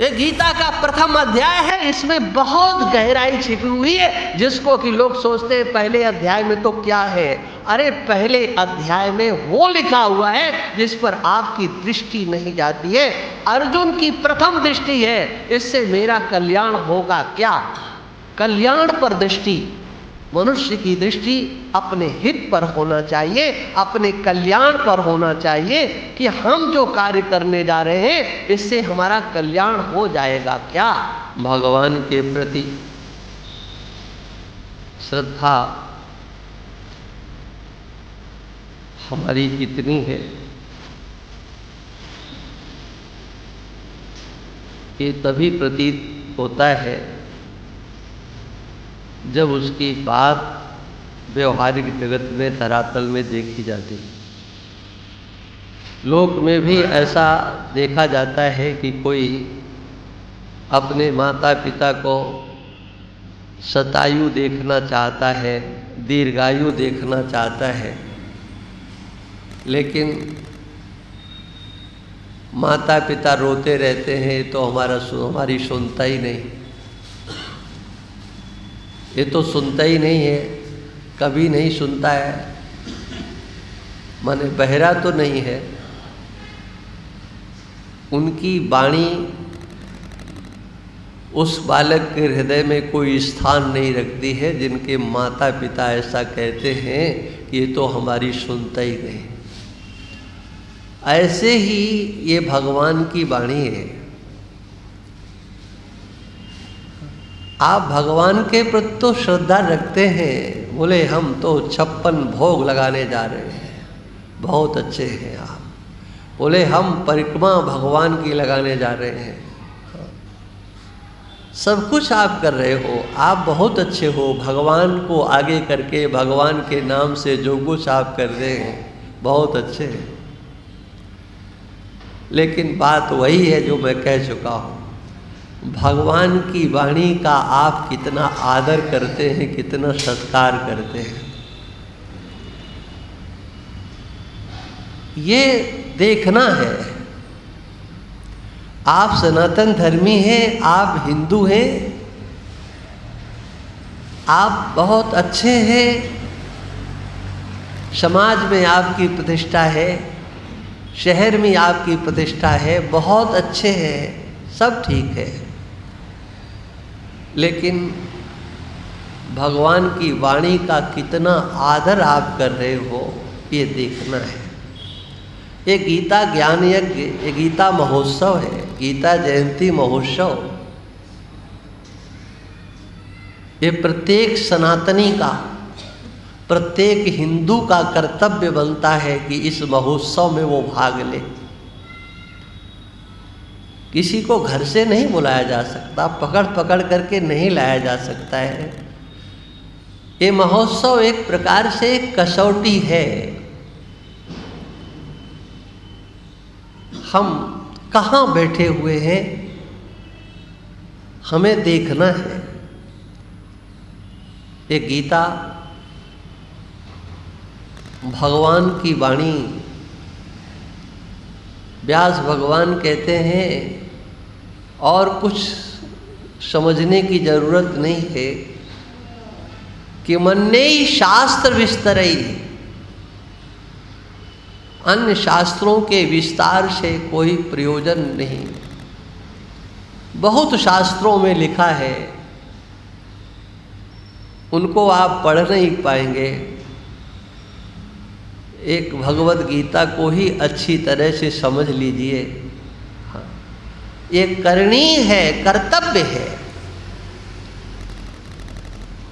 ये गीता का प्रथम अध्याय है, इसमें बहुत गहराई छिपी हुई है, जिसको कि लोग सोचते हैं पहले अध्याय में तो क्या है। अरे पहले अध्याय में वो लिखा हुआ है जिस पर आपकी दृष्टि नहीं जाती है। अर्जुन की प्रथम दृष्टि है, इससे मेरा कल्याण होगा क्या। कल्याण पर दृष्टि, मनुष्य की दृष्टि अपने हित पर होना चाहिए, अपने कल्याण पर होना चाहिए कि हम जो कार्य करने जा रहे हैं इससे हमारा कल्याण हो जाएगा क्या। भगवान के प्रति श्रद्धा हमारी इतनी है कि तभी प्रतीत होता है जब उसकी बात व्यवहारिक जगत में धरातल में देखी जाती है। लोक में भी ऐसा देखा जाता है कि कोई अपने माता पिता को शतायु देखना चाहता है, दीर्घायु देखना चाहता है, लेकिन माता पिता रोते रहते हैं तो हमारी सुनता ही नहीं। ये तो सुनता ही नहीं है, कभी नहीं सुनता है, माने बहरा तो नहीं है। उनकी वाणी उस बालक के हृदय में कोई स्थान नहीं रखती है, जिनके माता पिता ऐसा कहते हैं कि ये तो हमारी सुनता ही नहीं। ऐसे ही ये भगवान की वाणी है। आप भगवान के प्रति तो श्रद्धा रखते हैं, बोले हम तो 56 भोग लगाने जा रहे हैं, बहुत अच्छे हैं आप। बोले हम परिक्रमा भगवान की लगाने जा रहे हैं, सब कुछ आप कर रहे हो, आप बहुत अच्छे हो। भगवान को आगे करके भगवान के नाम से जो कुछ आप कर रहे हैं बहुत अच्छे हैं। लेकिन बात वही है जो मैं कह चुका हूँ, भगवान की वाणी का आप कितना आदर करते हैं, कितना सत्कार करते हैं, ये देखना है। आप सनातन धर्मी हैं, आप हिंदू हैं, आप बहुत अच्छे हैं, समाज में आपकी प्रतिष्ठा है, शहर में आपकी प्रतिष्ठा है, बहुत अच्छे हैं, सब ठीक है। लेकिन भगवान की वाणी का कितना आदर आप कर रहे हो, ये देखना है। ये गीता ज्ञान यज्ञ, ये गीता महोत्सव है, गीता जयंती महोत्सव। ये प्रत्येक सनातनी का, प्रत्येक हिंदू का कर्तव्य बनता है कि इस महोत्सव में वो भाग ले। किसी को घर से नहीं बुलाया जा सकता, पकड़ पकड़ करके नहीं लाया जा सकता है। ये महोत्सव एक प्रकार से कसौटी है। हम कहाँ बैठे हुए हैं, हमें देखना है। ये गीता भगवान की वाणी, व्यास भगवान कहते हैं और कुछ समझने की जरूरत नहीं है कि मन्नेई शास्त्र विस्तरई, अन्य शास्त्रों के विस्तार से कोई प्रयोजन नहीं। बहुत शास्त्रों में लिखा है, उनको आप पढ़ नहीं पाएंगे। एक भगवद गीता को ही अच्छी तरह से समझ लीजिए। हाँ, ये करनी है, कर्तव्य है।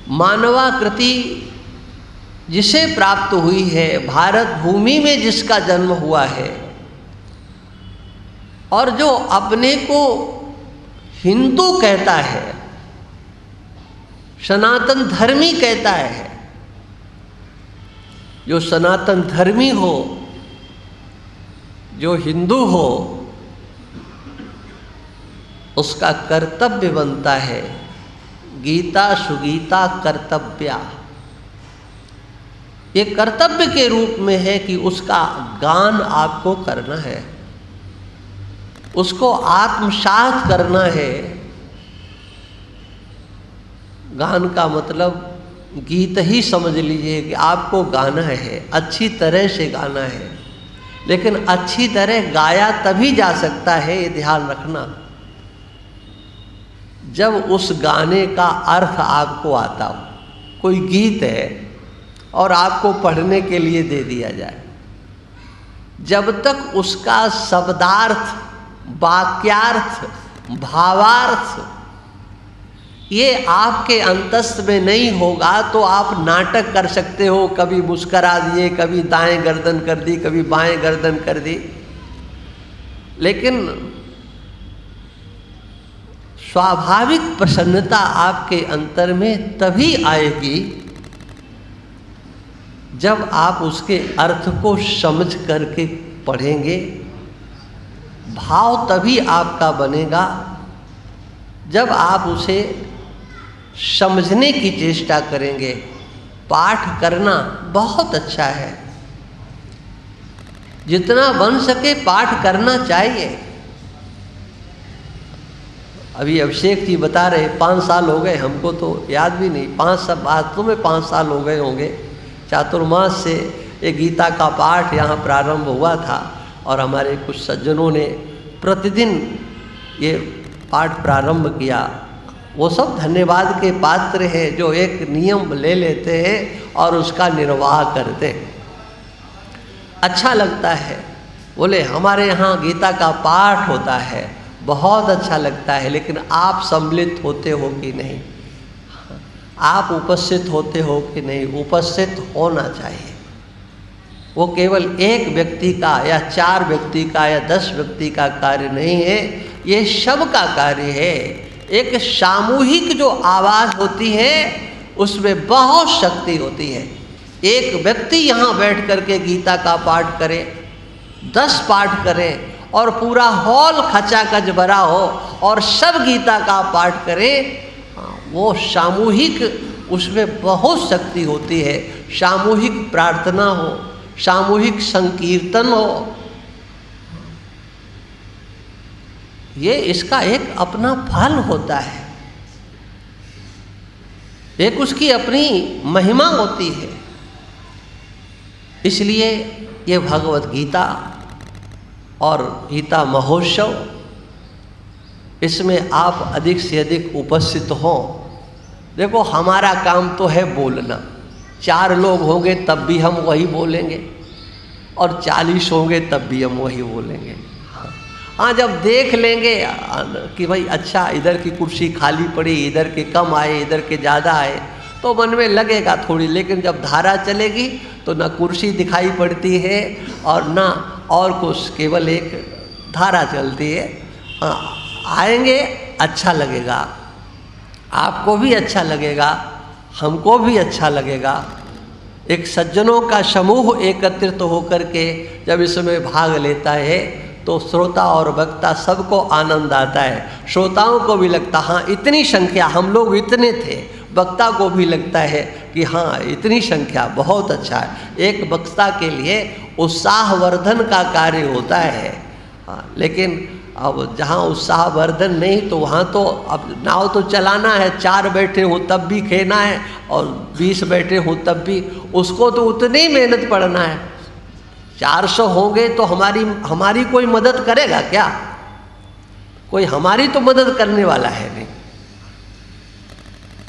मानवाकृति जिसे प्राप्त हुई है, भारत भूमि में जिसका जन्म हुआ है, और जो अपने को हिंदू कहता है, सनातन धर्मी कहता है, जो सनातन धर्मी हो, जो हिंदू हो, उसका कर्तव्य बनता है गीता सुगीता कर्तव्या। ये कर्तव्य के रूप में है कि उसका गान आपको करना है। उसको आत्मसात करना है। गान का मतलब गीत ही समझ लीजिए कि आपको गाना है, अच्छी तरह से गाना है, लेकिन अच्छी तरह गाया तभी जा सकता है, ये ध्यान रखना, जब उस गाने का अर्थ आपको आता हो। कोई गीत है और आपको पढ़ने के लिए दे दिया जाए, जब तक उसका शब्दार्थ, वाक्यार्थ, भावार्थ ये आपके अंतस में नहीं होगा तो आप नाटक कर सकते हो, कभी मुस्करा दिए, कभी दाएं गर्दन कर दी, कभी बाएं गर्दन कर दी, लेकिन स्वाभाविक प्रसन्नता आपके अंतर में तभी आएगी जब आप उसके अर्थ को समझ करके पढ़ेंगे। भाव तभी आपका बनेगा जब आप उसे समझने की चेष्टा करेंगे। पाठ करना बहुत अच्छा है, जितना बन सके पाठ करना चाहिए। अभी अभिषेक जी बता रहे 5 साल हो गए, हमको तो याद भी नहीं, 5 वास्तव में 5 साल हो गए होंगे। चातुर्मास से ये गीता का पाठ यहाँ प्रारंभ हुआ था और हमारे कुछ सज्जनों ने प्रतिदिन ये पाठ प्रारंभ किया। वो सब धन्यवाद के पात्र हैं जो एक नियम ले लेते हैं और उसका निर्वाह करते हैं। अच्छा लगता है। बोले हमारे यहाँ गीता का पाठ होता है, बहुत अच्छा लगता है, लेकिन आप सम्मिलित होते हो कि नहीं, आप उपस्थित होते हो कि नहीं? उपस्थित होना चाहिए। वो केवल एक व्यक्ति का या 4 व्यक्ति का या 10 व्यक्ति का कार्य नहीं है, ये सबका कार्य है। एक सामूहिक जो आवाज़ होती है उसमें बहुत शक्ति होती है। एक व्यक्ति यहाँ बैठ करके गीता का पाठ करे, 10 पाठ करें और पूरा हॉल खचाखच भरा हो और सब गीता का पाठ करें, वो सामूहिक, उसमें बहुत शक्ति होती है। सामूहिक प्रार्थना हो, सामूहिक संकीर्तन हो, ये इसका एक अपना फल होता है, एक उसकी अपनी महिमा होती है। इसलिए ये भगवत गीता और गीता महोत्सव, इसमें आप अधिक से अधिक उपस्थित हों। देखो हमारा काम तो है बोलना, 4 लोग होंगे तब भी हम वही बोलेंगे और 40 होंगे तब भी हम वही बोलेंगे। हाँ, जब देख लेंगे कि भाई अच्छा इधर की कुर्सी खाली पड़ी, इधर के कम आए, इधर के ज़्यादा आए, तो मन में लगेगा थोड़ी, लेकिन जब धारा चलेगी तो ना कुर्सी दिखाई पड़ती है और ना और कुछ, केवल एक धारा चलती है। हाँ, आएंगे, अच्छा लगेगा, आपको भी अच्छा लगेगा, हमको भी अच्छा लगेगा। एक सज्जनों का समूह एकत्रित होकर के जब इसमें भाग लेता है तो श्रोता और वक्ता सबको आनंद आता है। श्रोताओं को भी लगता हाँ इतनी संख्या, हम लोग इतने थे, वक्ता को भी लगता है कि हाँ इतनी संख्या, बहुत अच्छा है। एक वक्ता के लिए उत्साहवर्धन का कार्य होता है। हाँ, लेकिन अब जहाँ उत्साहवर्धन नहीं तो वहाँ तो अब नाव तो चलाना है, 4 बैठे हो तब भी खेना है और 20 बैठे हो तब भी, उसको तो उतनी मेहनत पड़ना है। 400 होंगे तो हमारी कोई मदद करेगा क्या? कोई हमारी तो मदद करने वाला है नहीं,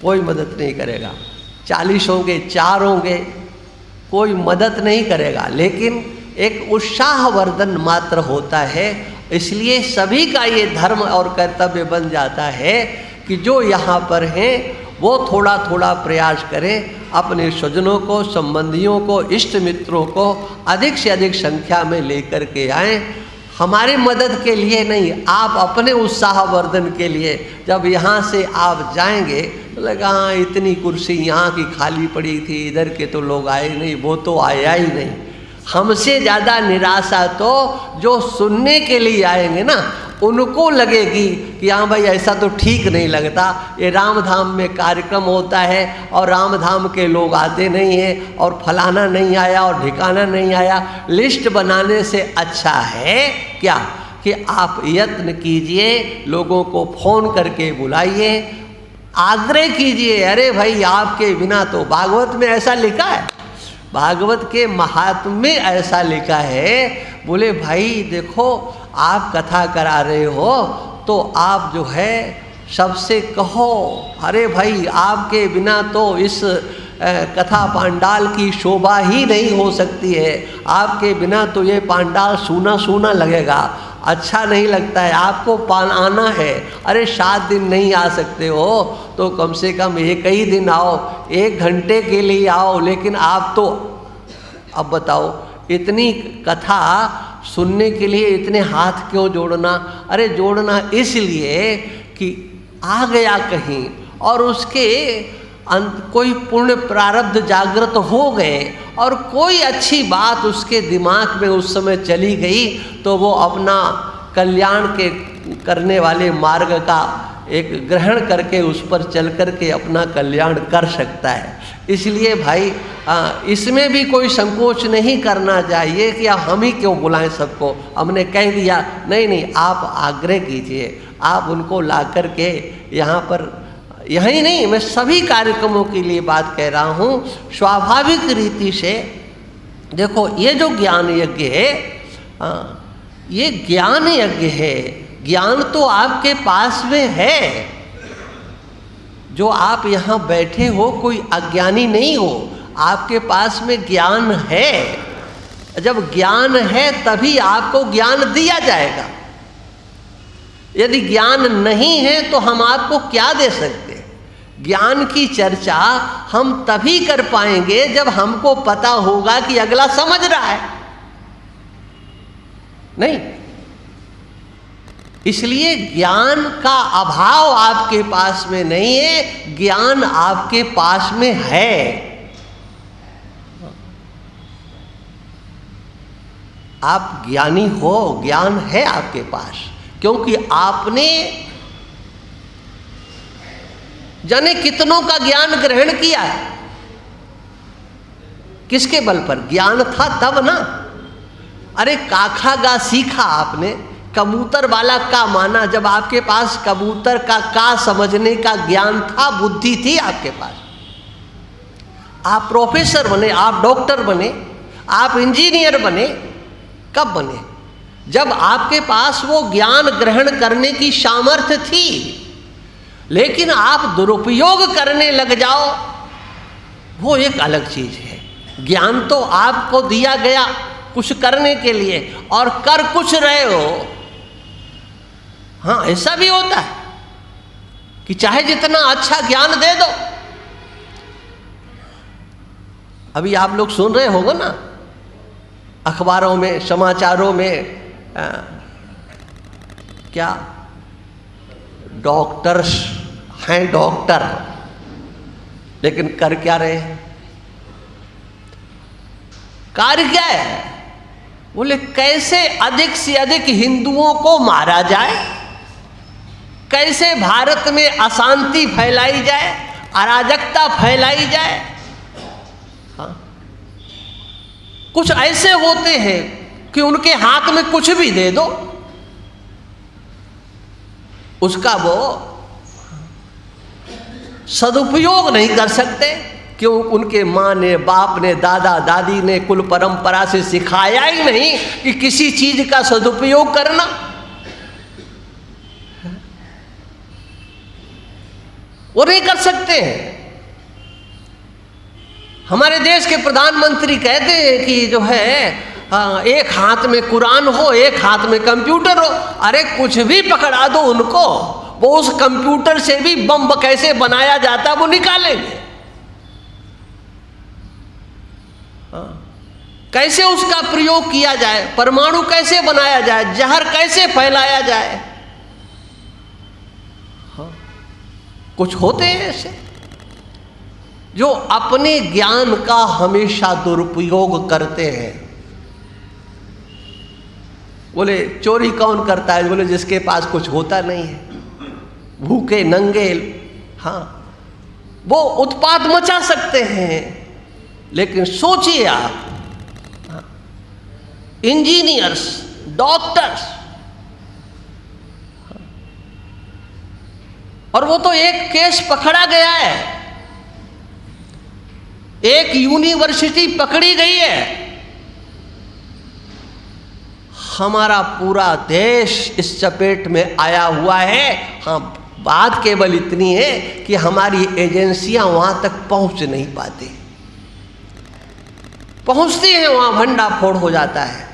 कोई मदद नहीं करेगा। 40 होंगे, 4 होंगे, कोई मदद नहीं करेगा, लेकिन एक उत्साहवर्धन मात्र होता है। इसलिए सभी का ये धर्म और कर्तव्य बन जाता है कि जो यहाँ पर हैं वो थोड़ा थोड़ा प्रयास करें, अपने स्वजनों को, संबंधियों को, इष्ट मित्रों को अधिक से अधिक संख्या में लेकर के आएँ। हमारी मदद के लिए नहीं, आप अपने उत्साहवर्धन के लिए। जब यहाँ से आप जाएंगे तो लगा हाँ इतनी कुर्सी यहाँ की खाली पड़ी थी, इधर के तो लोग आए नहीं, वो तो आया ही नहीं। हमसे ज़्यादा निराशा तो जो सुनने के लिए आएंगे ना, उनको लगेगी कि हाँ भाई ऐसा तो ठीक नहीं लगता, ये राम धाम में कार्यक्रम होता है और राम धाम के लोग आते नहीं हैं और फलाना नहीं आया और ठिकाना नहीं आया। लिस्ट बनाने से अच्छा है क्या कि आप यत्न कीजिए, लोगों को फोन करके बुलाइए, आग्रह कीजिए। अरे भाई, आपके बिना तो भागवत में ऐसा लिखा है, भागवत के महात्म्य में ऐसा लिखा है, बोले भाई देखो आप कथा करा रहे हो तो आप जो है सबसे कहो, अरे भाई आपके बिना तो इस कथा पांडाल की शोभा ही नहीं हो सकती है, आपके बिना तो ये पांडाल सूना सूना लगेगा, अच्छा नहीं लगता है, आपको आना है। अरे 7 दिन नहीं आ सकते हो तो कम से कम एक ही दिन आओ, 1 घंटे के लिए आओ, लेकिन आप तो अब बताओ इतनी कथा सुनने के लिए इतने हाथ क्यों जोड़ना? अरे जोड़ना इसलिए कि आ गया कहीं और उसके कोई पुण्य प्रारब्ध जागृत हो गए और कोई अच्छी बात उसके दिमाग में उस समय चली गई तो वो अपना कल्याण के करने वाले मार्ग का एक ग्रहण करके उस पर चल कर के अपना कल्याण कर सकता है। इसलिए भाई इसमें भी कोई संकोच नहीं करना चाहिए कि हम ही क्यों बुलाएं सबको, हमने कह दिया। नहीं नहीं, आप आग्रह कीजिए, आप उनको ला कर के यहाँ पर, यही नहीं मैं सभी कार्यक्रमों के लिए बात कह रहा हूँ, स्वाभाविक रीति से देखो ये जो ज्ञान यज्ञ है ये ज्ञान यज्ञ है, ज्ञान तो आपके पास में है, जो आप यहाँ बैठे हो कोई अज्ञानी नहीं हो, आपके पास में ज्ञान है। जब ज्ञान है तभी आपको ज्ञान दिया जाएगा, यदि ज्ञान नहीं है तो हम आपको क्या दे सकते? ज्ञान की चर्चा हम तभी कर पाएंगे जब हमको पता होगा कि अगला समझ रहा है, नहीं? इसलिए ज्ञान का अभाव आपके पास में नहीं है, ज्ञान आपके पास में है। आप ज्ञानी हो, ज्ञान है आपके पास, क्योंकि आपने जाने कितनों का ज्ञान ग्रहण किया है। किसके बल पर? ज्ञान था तब ना। अरे काखा गा सीखा आपने, कबूतर वाला का माना, जब आपके पास कबूतर का समझने का ज्ञान था, बुद्धि थी आपके पास, आप प्रोफेसर बने, आप डॉक्टर बने, आप इंजीनियर बने। कब बने? जब आपके पास वो ज्ञान ग्रहण करने की सामर्थ्य थी। लेकिन आप दुरुपयोग करने लग जाओ, वो एक अलग चीज है। ज्ञान तो आपको दिया गया कुछ करने के लिए और कर कुछ रहे हो। हाँ, ऐसा भी होता है कि चाहे जितना अच्छा ज्ञान दे दो। अभी आप लोग सुन रहे होगे ना अखबारों में, समाचारों में, क्या डॉक्टर्स हैं, डॉक्टर, लेकिन कर क्या रहे हैं? कार्य क्या है? बोले कैसे अधिक से अधिक हिंदुओं को मारा जाए, कैसे भारत में अशांति फैलाई जाए, अराजकता फैलाई जाए। हाँ? कुछ ऐसे होते हैं कि उनके हाथ में कुछ भी दे दो, उसका वो सदुपयोग नहीं कर सकते। क्यों? उनके माँ ने, बाप ने, दादा दादी ने कुल परंपरा से सिखाया ही नहीं कि किसी चीज का सदुपयोग करना। वो नहीं कर सकते हैं। हमारे देश के प्रधानमंत्री कहते हैं कि जो है एक हाथ में कुरान हो, एक हाथ में कंप्यूटर हो। अरे कुछ भी पकड़ा दो उनको, वो उस कंप्यूटर से भी बम कैसे बनाया जाता है वो निकालेंगे। कैसे उसका प्रयोग किया जाए, परमाणु कैसे बनाया जाए, जहर कैसे फैलाया जाए। कुछ होते हैं ऐसे जो अपने ज्ञान का हमेशा दुरुपयोग करते हैं। बोले चोरी कौन करता है? बोले जिसके पास कुछ होता नहीं है, भूखे नंगे। हाँ, वो उत्पात मचा सकते हैं, लेकिन सोचिए आप, इंजीनियर्स, डॉक्टर्स, और वो तो एक केस पकड़ा गया है, एक यूनिवर्सिटी पकड़ी गई है। हमारा पूरा देश इस चपेट में आया हुआ है। हाँ, बात केवल इतनी है कि हमारी एजेंसियां वहां तक पहुंच नहीं पाती, पहुंचती हैं वहां भंडाफोड़ हो जाता है।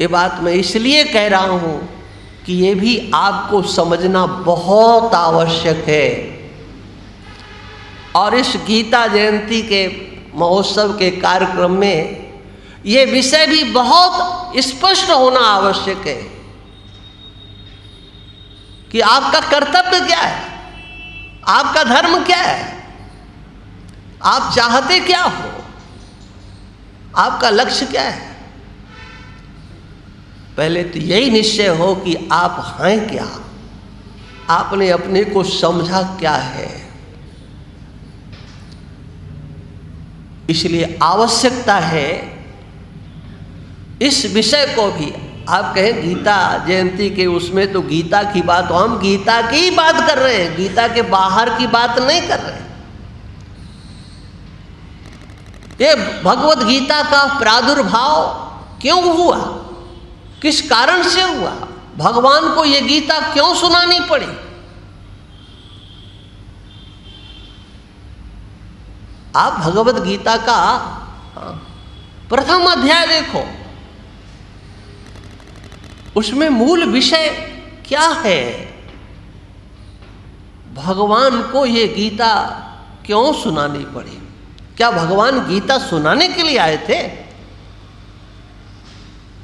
ये बात मैं इसलिए कह रहा हूं कि ये भी आपको समझना बहुत आवश्यक है। और इस गीता जयंती के महोत्सव के कार्यक्रम में ये विषय भी बहुत स्पष्ट होना आवश्यक है कि आपका कर्तव्य क्या है, आपका धर्म क्या है, आप चाहते क्या हो, आपका लक्ष्य क्या है। पहले तो यही निश्चय हो कि आप हैं क्या, आपने अपने को समझा क्या है। इसलिए आवश्यकता है इस विषय को भी, आप कहें गीता जयंती के उसमें तो गीता की बात, तो हम गीता की ही बात कर रहे हैं, गीता के बाहर की बात नहीं कर रहे हैं। ये भगवत गीता का प्रादुर्भाव क्यों हुआ, किस कारण से हुआ, भगवान को ये गीता क्यों सुनानी पड़ी। आप भगवत गीता का प्रथम अध्याय देखो, उसमें मूल विषय क्या है, भगवान को ये गीता क्यों सुनानी पड़ी। क्या भगवान गीता सुनाने के लिए आए थे?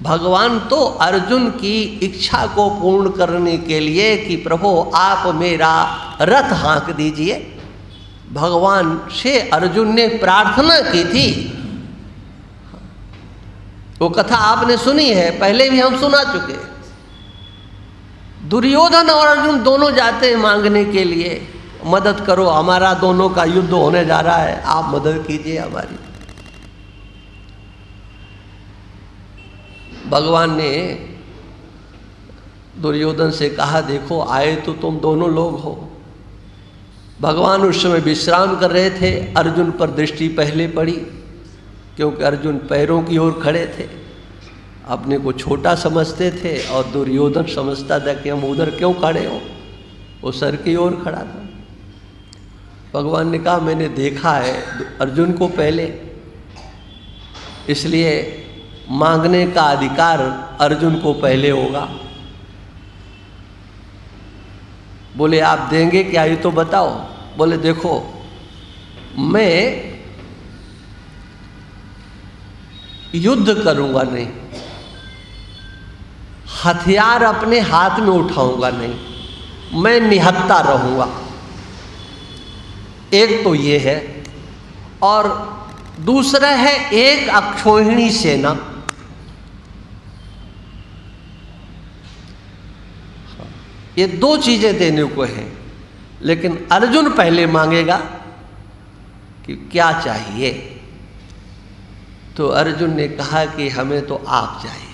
भगवान तो अर्जुन की इच्छा को पूर्ण करने के लिए कि प्रभु आप मेरा रथ हाँक दीजिए, भगवान से अर्जुन ने प्रार्थना की थी। वो कथा आपने सुनी है, पहले भी हम सुना चुके। दुर्योधन और अर्जुन दोनों जाते हैं मांगने के लिए, मदद करो, हमारा दोनों का युद्ध होने जा रहा है, आप मदद कीजिए हमारी। भगवान ने दुर्योधन से कहा, देखो आए तो तुम दोनों लोग हो। भगवान उस समय विश्राम कर रहे थे, अर्जुन पर दृष्टि पहले पड़ी क्योंकि अर्जुन पैरों की ओर खड़े थे, अपने को छोटा समझते थे, और दुर्योधन समझता था कि हम उधर क्यों खड़े हो, वो सर की ओर खड़ा था। भगवान ने कहा मैंने देखा है अर्जुन को पहले, इसलिए मांगने का अधिकार अर्जुन को पहले होगा। बोले आप देंगे क्या, ये तो बताओ। बोले देखो मैं युद्ध करूंगा नहीं, हथियार अपने हाथ में उठाऊंगा नहीं, मैं निहत्था रहूंगा। एक तो ये है, और दूसरा है एक अक्षोहिणी सेना। ये दो चीजें देने को हैं, लेकिन अर्जुन पहले मांगेगा कि क्या चाहिए। तो अर्जुन ने कहा कि हमें तो आग चाहिए।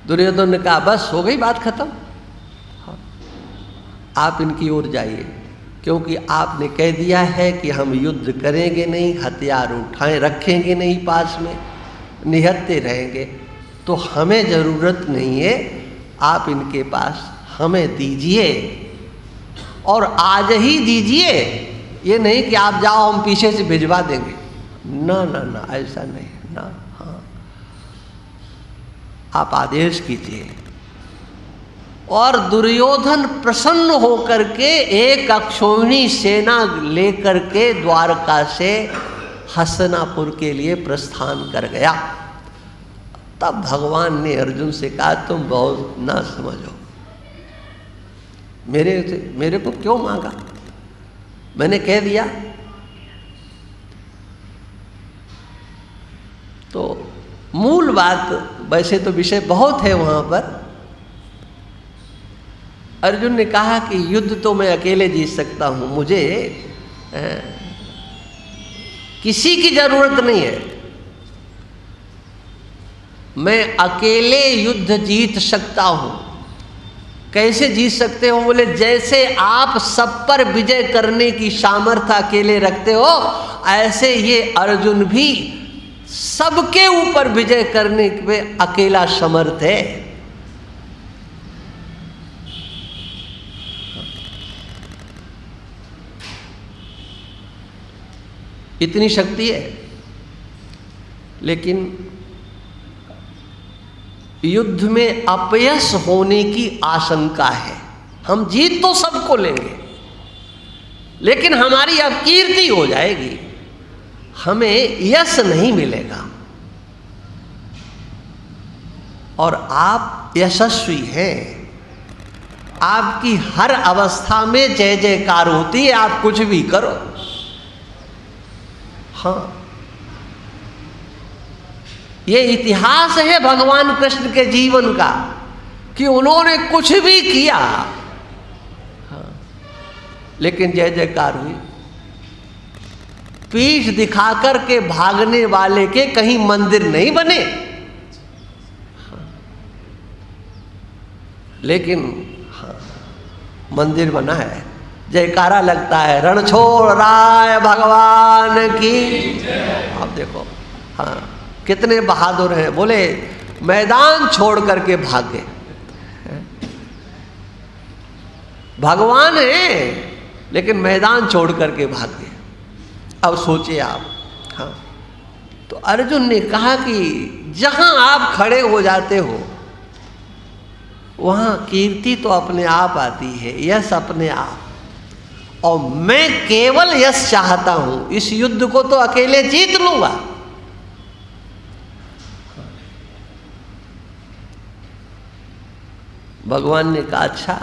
दुर्योधन ने कहा बस हो गई बात खत्म, आप इनकी ओर जाइए, क्योंकि आपने कह दिया है कि हम युद्ध करेंगे नहीं, हथियार उठाए रखेंगे नहीं पास में, निहत्थे रहेंगे, तो हमें ज़रूरत नहीं है, आप इनके पास हमें दीजिए, और आज ही दीजिए। ये नहीं कि आप जाओ हम पीछे से भिजवा देंगे, ना ना ना, ऐसा नहीं ना। हाँ, आप आदेश कीजिए। और दुर्योधन प्रसन्न होकर के एक अक्षोहिणी सेना लेकर के द्वारका से हस्तिनापुर के लिए प्रस्थान कर गया। तब भगवान ने अर्जुन से कहा तुम बहुत ना समझो, मेरे को क्यों मांगा, मैंने कह दिया। तो मूल बात, वैसे तो विषय बहुत है वहां पर। अर्जुन ने कहा कि युद्ध तो मैं अकेले जीत सकता हूं, मुझे किसी की जरूरत नहीं है, मैं अकेले युद्ध जीत सकता हूं। कैसे जीत सकते हो? बोले जैसे आप सब पर विजय करने की सामर्थ्य अकेले रखते हो, ऐसे ये अर्जुन भी सबके ऊपर विजय करने में अकेला समर्थ है। इतनी शक्ति है, लेकिन युद्ध में अपयश होने की आशंका है। हम जीत तो सबको लेंगे, लेकिन हमारी अपकीर्ति हो जाएगी, हमें यश नहीं मिलेगा। और आप यशस्वी हैं, आपकी हर अवस्था में जय जयकार होती है, आप कुछ भी करो। हाँ, ये इतिहास है भगवान कृष्ण के जीवन का कि उन्होंने कुछ भी किया, हाँ, लेकिन जय जयकार हुई। पीठ दिखाकर के भागने वाले के कहीं मंदिर नहीं बने, हाँ, लेकिन हाँ, मंदिर बना है, जयकारा लगता है, रण छोड़ राय भगवान की। आप देखो, हाँ, कितने बहादुर हैं, बोले मैदान छोड़ करके भागे। भगवान है लेकिन मैदान छोड़ करके भागे। अब सोचिए आप, हाँ, तो अर्जुन ने कहा कि जहां आप खड़े हो जाते हो वहां कीर्ति तो अपने आप आती है, यश अपने आप, और मैं केवल यश चाहता हूं, इस युद्ध को तो अकेले जीत लूंगा। भगवान ने कहा अच्छा,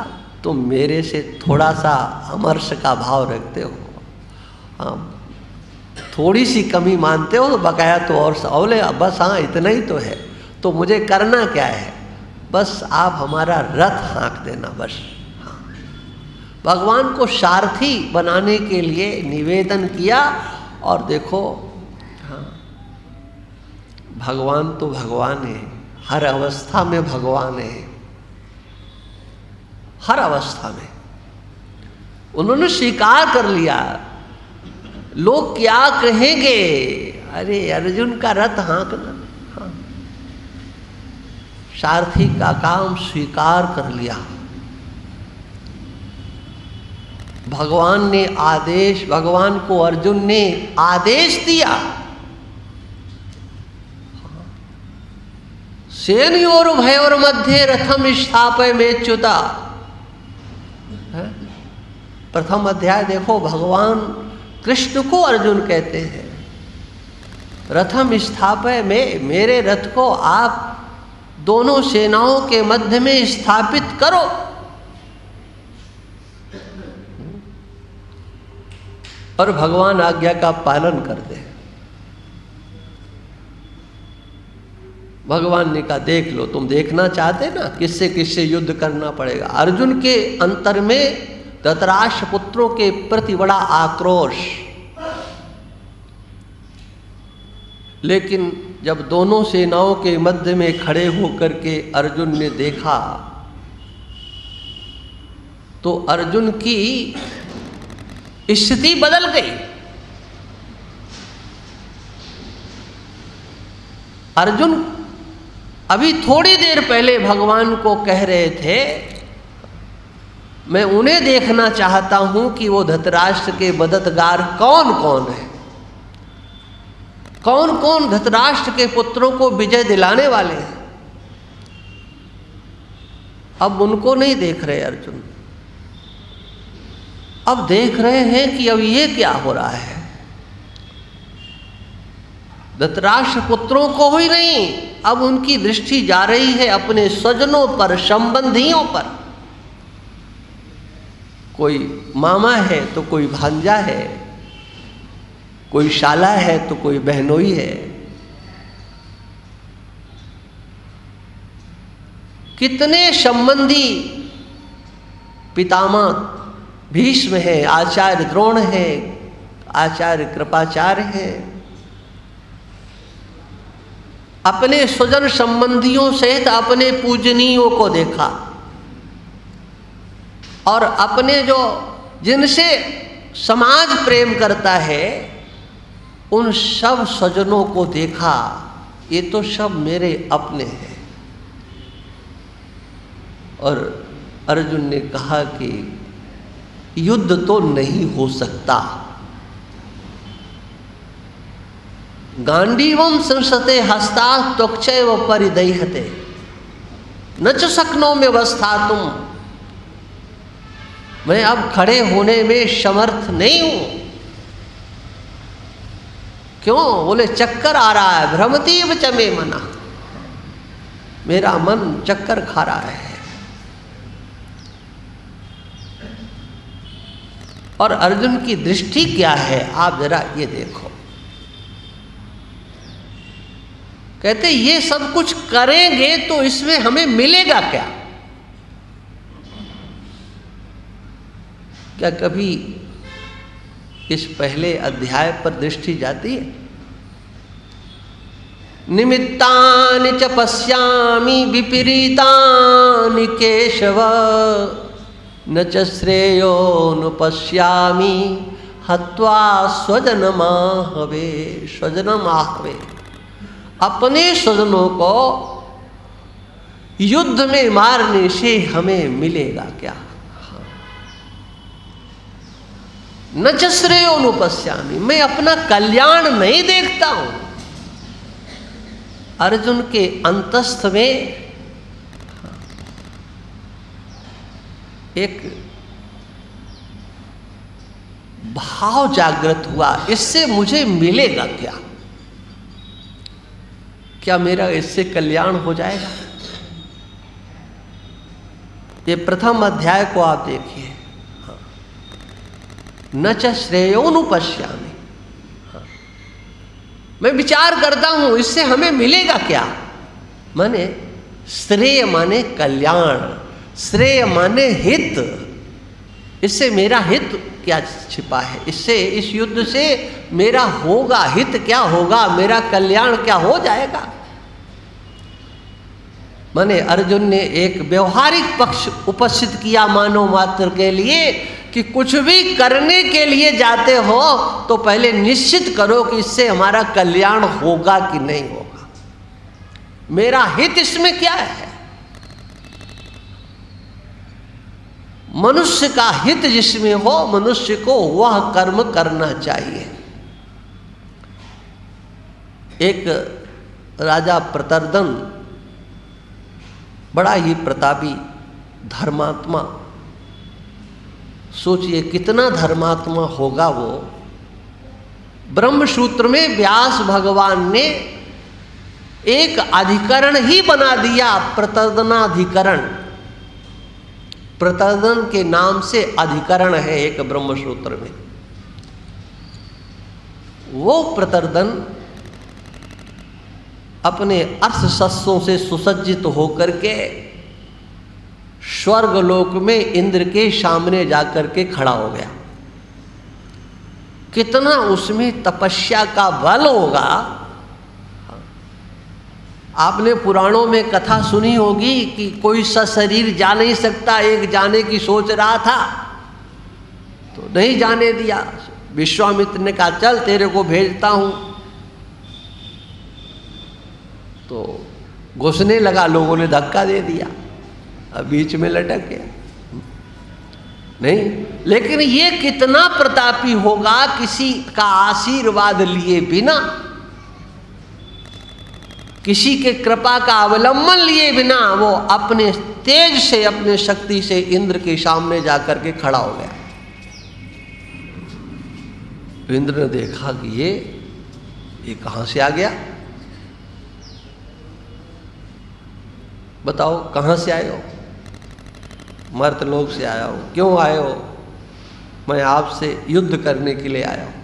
तुम मेरे से थोड़ा सा अमर्ष का भाव रखते हो, हाँ, थोड़ी सी कमी मानते हो, तो बकाया तो और बोले बस हाँ इतना ही तो है, तो मुझे करना क्या है, बस आप हमारा रथ हाँक देना बस। हाँ, भगवान को सारथी बनाने के लिए निवेदन किया। और देखो, हाँ, भगवान तो भगवान है, हर अवस्था में भगवान है, हर अवस्था में उन्होंने स्वीकार कर लिया। लोग क्या कहेंगे, अरे अर्जुन का रथ हाँकना, हाँ, सारथी का काम स्वीकार कर लिया। भगवान ने आदेश, भगवान को अर्जुन ने आदेश दिया, सेनयोर भयोर मध्य रथम स्थापय मेच्युता। प्रथम अध्याय देखो, भगवान कृष्ण को अर्जुन कहते हैं, रथम स्थापय में, मेरे रथ को आप दोनों सेनाओं के मध्य में स्थापित करो। और भगवान आज्ञा का पालन करते हैं। भगवान ने कहा देख लो, तुम देखना चाहते ना किससे किससे युद्ध करना पड़ेगा। अर्जुन के अंतर में धृतराष्ट्र पुत्रों के प्रति बड़ा आक्रोश, लेकिन जब दोनों सेनाओं के मध्य में खड़े होकर के अर्जुन ने देखा तो अर्जुन की स्थिति बदल गई। अर्जुन अभी थोड़ी देर पहले भगवान को कह रहे थे, मैं उन्हें देखना चाहता हूं कि वो धृतराष्ट्र के मददगार कौन कौन है, कौन कौन धृतराष्ट्र के पुत्रों को विजय दिलाने वाले हैं। अब उनको नहीं देख रहे अर्जुन, अब देख रहे हैं कि अब ये क्या हो रहा है। धृतराष्ट्र पुत्रों को ही नहीं, अब उनकी दृष्टि जा रही है अपने स्वजनों पर, संबंधियों पर। कोई मामा है तो कोई भांजा है, कोई शाला है तो कोई बहनोई है। कितने संबंधी, पितामह भीष्म है, आचार्य द्रोण है, आचार्य कृपाचार्य है, अपने स्वजन संबंधियों सहित अपने पूजनीयों को देखा। और अपने जो जिनसे समाज प्रेम करता है उन सब सज्जनों को देखा, ये तो सब मेरे अपने हैं। और अर्जुन ने कहा कि युद्ध तो नहीं हो सकता। गांडीवम संसते हस्ता त्वक्चैव परिदह्यते न च शक्नोमि वस्थातुम। मैं अब खड़े होने में समर्थ नहीं हूं। क्यों? बोले चक्कर आ रहा है, भ्रमतीव च मे मनः, मेरा मन चक्कर खा रहा है। और अर्जुन की दृष्टि क्या है आप जरा ये देखो। कहते ये सब कुछ करेंगे तो इसमें हमें मिलेगा क्या? क्या कभी इस पहले अध्याय पर दृष्टि जाती है? निमित्तानि च पश्यामि विपरीतानि केशव न च श्रेयोनुपश्यामि हत्वा स्वजनमाहवे। स्वजनमाहवे, अपने स्वजनों को युद्ध में मारने से हमें मिलेगा क्या? न च श्रेयोनुपश्यामि, मैं अपना कल्याण नहीं देखता हूं। अर्जुन के अंतस्थ में एक भाव जागृत हुआ, इससे मुझे मिलेगा क्या? क्या मेरा इससे कल्याण हो जाएगा? ये प्रथम अध्याय को आप देखिए। न च श्रेयोनुपश्यामि, मैं विचार करता हूं इससे हमें मिलेगा क्या? माने श्रेय माने कल्याण, श्रेय माने हित। इससे मेरा हित क्या छिपा है? इससे, इस युद्ध से मेरा होगा हित क्या होगा? मेरा कल्याण क्या हो जाएगा? माने अर्जुन ने एक व्यवहारिक पक्ष उपस्थित किया मानव मात्र के लिए कि कुछ भी करने के लिए जाते हो तो पहले निश्चित करो कि इससे हमारा कल्याण होगा कि नहीं होगा, मेरा हित इसमें क्या है। मनुष्य का हित जिसमें हो, मनुष्य को वह कर्म करना चाहिए। एक राजा प्रतर्दन, बड़ा ही प्रतापी धर्मात्मा, सोचिए कितना धर्मात्मा होगा वो। ब्रह्मसूत्र में व्यास भगवान ने एक अधिकरण ही बना दिया, प्रतर्दनाधिकरण। प्रतर्दन के नाम से अधिकरण है एक ब्रह्मसूत्र में। वो प्रतर्दन अपने अर्थ शस्त्रों से सुसज्जित होकर के स्वर्गलोक में इंद्र के सामने जाकर के खड़ा हो गया। कितना उसमें तपस्या का बल होगा। आपने पुराणों में कथा सुनी होगी कि कोई सशरीर जा नहीं सकता, एक जाने की सोच रहा था तो नहीं जाने दिया। विश्वामित्र ने कहा चल तेरे को भेजता हूं, तो घुसने लगा, लोगों ने धक्का दे दिया, अब बीच में लटक गया। नहीं, लेकिन ये कितना प्रतापी होगा, किसी का आशीर्वाद लिए बिना, किसी के कृपा का अवलंबन लिए बिना वो अपने तेज से, अपने शक्ति से इंद्र के सामने जाकर के खड़ा हो गया। इंद्र ने देखा कि ये कहां से आ गया, बताओ कहां से आए हो? मर्तलोक से आया हो। क्यों आए हो? मैं आपसे युद्ध करने के लिए आया हूं।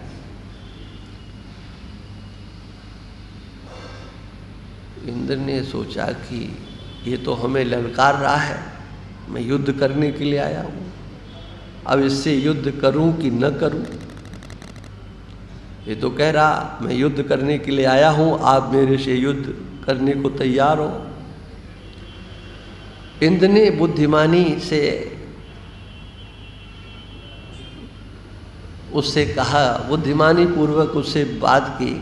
इंद्र ने सोचा कि ये तो हमें ललकार रहा है, मैं युद्ध करने के लिए आया हूं, अब इससे युद्ध करूं कि न करूं। ये तो कह रहा मैं युद्ध करने के लिए आया हूं, आप मेरे से युद्ध करने को तैयार हो। इंद्र ने बुद्धिमानी से उससे कहा, बुद्धिमानी पूर्वक उससे बात की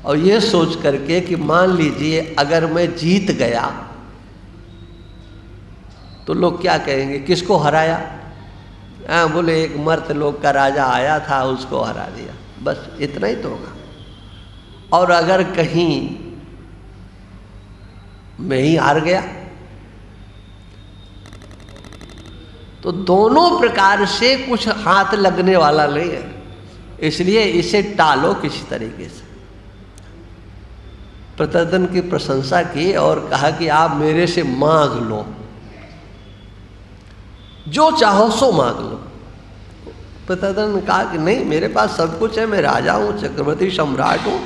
और ये सोच करके कि मान लीजिए अगर मैं जीत गया तो लोग क्या कहेंगे, किसको हराया? बोले एक मर्द लोग का राजा आया था, उसको हरा दिया, बस इतना ही तो होगा। और अगर कहीं मैं ही हार गया तो दोनों प्रकार से कुछ हाथ लगने वाला नहीं है, इसलिए इसे टालो किसी तरीके से। प्रत्यर्दन की प्रशंसा की और कहा कि आप मेरे से मांग लो, जो चाहो सो मांग लो। प्रत्यर्दन ने कहा कि नहीं, मेरे पास सब कुछ है, मैं राजा हूं, चक्रवर्ती सम्राट हूं,